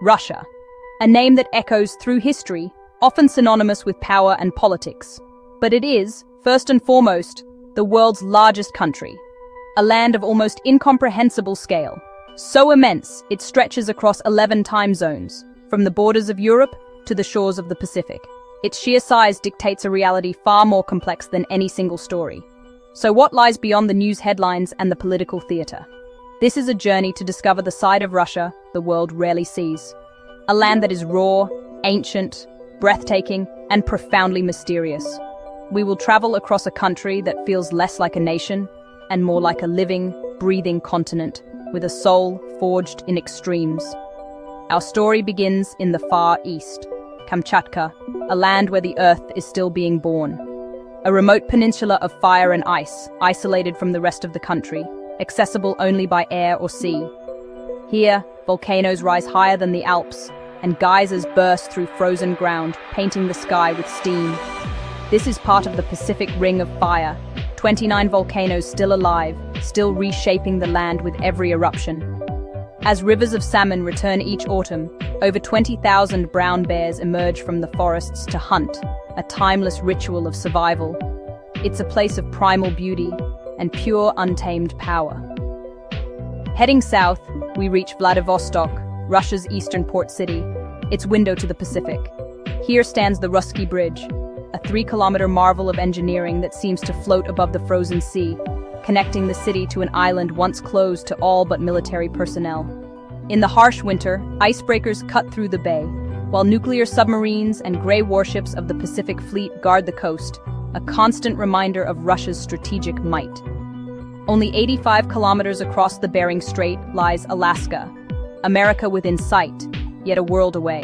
Russia, a name that echoes through history, often synonymous with power and politics. But it is, first and foremost, the world's largest country, a land of almost incomprehensible scale. So immense, it stretches across 11 time zones, from the borders of Europe to the shores of the Pacific. Its sheer size dictates a reality far more complex than any single story. So what lies beyond the news headlines and the political theater? This is a journey to discover the side of Russia the world rarely sees. A land that is raw, ancient, breathtaking, and profoundly mysterious. We will travel across a country that feels less like a nation and more like a living, breathing continent with a soul forged in extremes. Our story begins in the far east, Kamchatka, a land where the earth is still being born. A remote peninsula of fire and ice, isolated from the rest of the country, accessible only by air or sea. Here, volcanoes rise higher than the Alps, and geysers burst through frozen ground, painting the sky with steam. This is part of the Pacific Ring of Fire, 29 volcanoes still alive, still reshaping the land with every eruption. As rivers of salmon return each autumn, over 20,000 brown bears emerge from the forests to hunt, a timeless ritual of survival. It's a place of primal beauty and pure untamed power. Heading south, we reach Vladivostok, Russia's eastern port city, its window to the Pacific. Here stands the Russky Bridge, a 3-kilometer marvel of engineering that seems to float above the frozen sea, connecting the city to an island once closed to all but military personnel. In the harsh winter, icebreakers cut through the bay, while nuclear submarines and gray warships of the Pacific Fleet guard the coast, a constant reminder of Russia's strategic might. Only 85 kilometers across the Bering Strait lies Alaska, America within sight, yet a world away.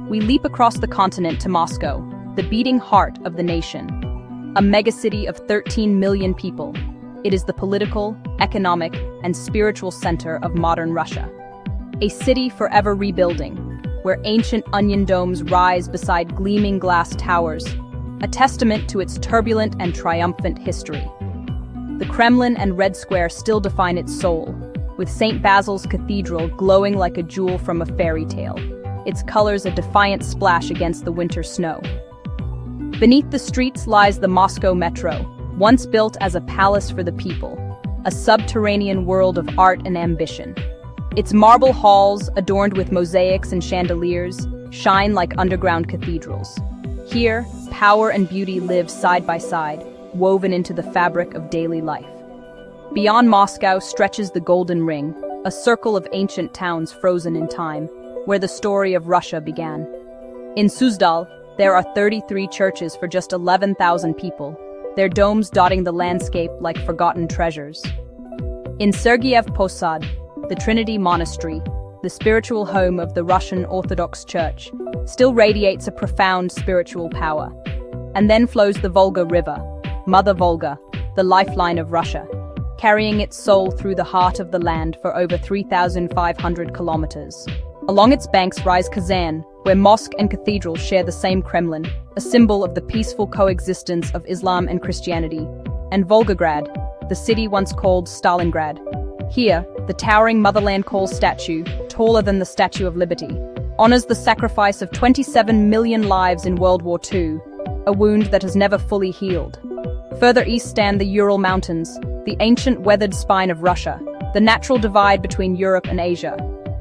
We leap across the continent to Moscow, the beating heart of the nation. A megacity of 13 million people, it is the political, economic, and spiritual center of modern Russia. A city forever rebuilding, where ancient onion domes rise beside gleaming glass towers, a testament to its turbulent and triumphant history. The Kremlin and Red Square still define its soul, with St. Basil's Cathedral glowing like a jewel from a fairy tale, its colors a defiant splash against the winter snow. Beneath the streets lies the Moscow Metro, once built as a palace for the people, a subterranean world of art and ambition. Its marble halls, adorned with mosaics and chandeliers, shine like underground cathedrals. Here, power and beauty live side by side, woven into the fabric of daily life. Beyond Moscow stretches the Golden Ring, a circle of ancient towns frozen in time, where the story of Russia began. In Suzdal, there are 33 churches for just 11,000 people, their domes dotting the landscape like forgotten treasures. In Sergiev Posad, the Trinity Monastery, the spiritual home of the Russian Orthodox Church, still radiates a profound spiritual power. And then flows the Volga River, Mother Volga, the lifeline of Russia, carrying its soul through the heart of the land for over 3,500 kilometers. Along its banks rise Kazan, where mosque and cathedral share the same Kremlin, a symbol of the peaceful coexistence of Islam and Christianity, and Volgograd, the city once called Stalingrad. Here, the towering Motherland Call statue, taller than the Statue of Liberty, honors the sacrifice of 27 million lives in World War II, a wound that has never fully healed. Further east stand the Ural Mountains, the ancient weathered spine of Russia, the natural divide between Europe and Asia.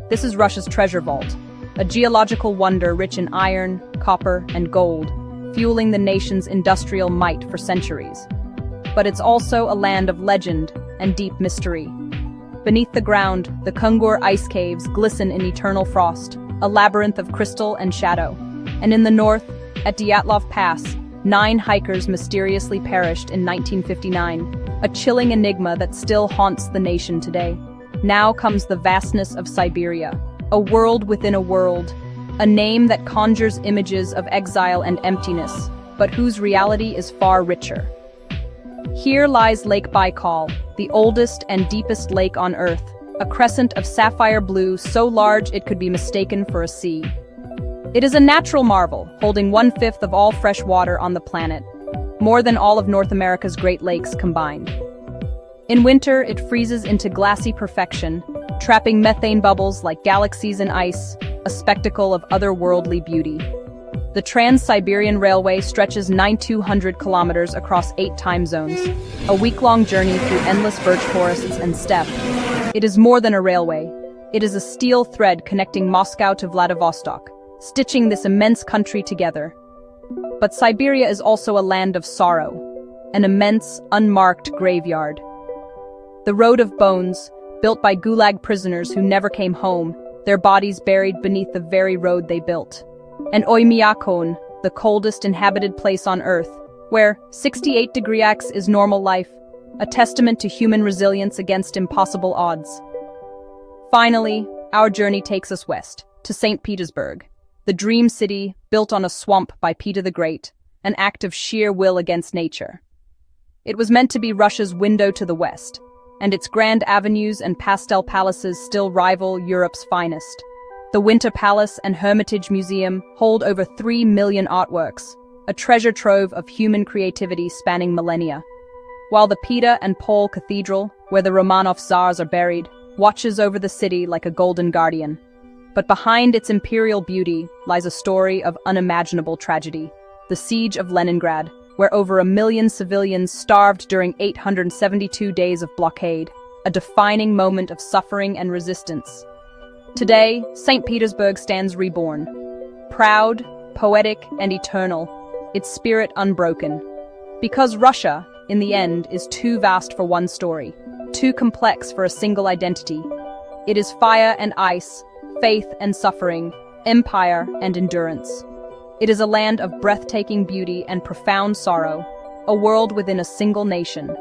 This is Russia's treasure vault, a geological wonder rich in iron, copper, and gold, fueling the nation's industrial might for centuries. But it's also a land of legend and deep mystery. Beneath the ground, the Kungur ice caves glisten in eternal frost, a labyrinth of crystal and shadow. And in the north, at Dyatlov Pass, 9 hikers mysteriously perished in 1959, a chilling enigma that still haunts the nation today. Now comes the vastness of Siberia, a world within a world, a name that conjures images of exile and emptiness, but whose reality is far richer. Here lies Lake Baikal, the oldest and deepest lake on Earth, a crescent of sapphire blue so large it could be mistaken for a sea. It is a natural marvel, holding 1/5 of all fresh water on the planet, more than all of North America's Great Lakes combined. In winter, it freezes into glassy perfection, trapping methane bubbles like galaxies in ice, a spectacle of otherworldly beauty. The Trans-Siberian Railway stretches 9,200 kilometers across 8 time zones, a week-long journey through endless birch forests and steppe. It is more than a railway. It is a steel thread connecting Moscow to Vladivostok, stitching this immense country together. But Siberia is also a land of sorrow, an immense, unmarked graveyard. The Road of Bones, built by Gulag prisoners who never came home, their bodies buried beneath the very road they built. And Oymyakon, the coldest inhabited place on Earth, where 68 degrees X is normal life, a testament to human resilience against impossible odds. Finally, our journey takes us west, to St. Petersburg, the dream city built on a swamp by Peter the Great, an act of sheer will against nature. It was meant to be Russia's window to the west, and its grand avenues and pastel palaces still rival Europe's finest. The Winter Palace and Hermitage Museum hold over 3 million artworks, a treasure trove of human creativity spanning millennia. While the Peter and Paul Cathedral, where the Romanov Tsars are buried, watches over the city like a golden guardian. But behind its imperial beauty lies a story of unimaginable tragedy, the Siege of Leningrad, where over 1 million civilians starved during 872 days of blockade, a defining moment of suffering and resistance. Today, St. Petersburg stands reborn, proud, poetic, and eternal, its spirit unbroken. Because Russia, in the end, is too vast for one story, too complex for a single identity. It is fire and ice, faith and suffering, empire and endurance. It is a land of breathtaking beauty and profound sorrow, a world within a single nation.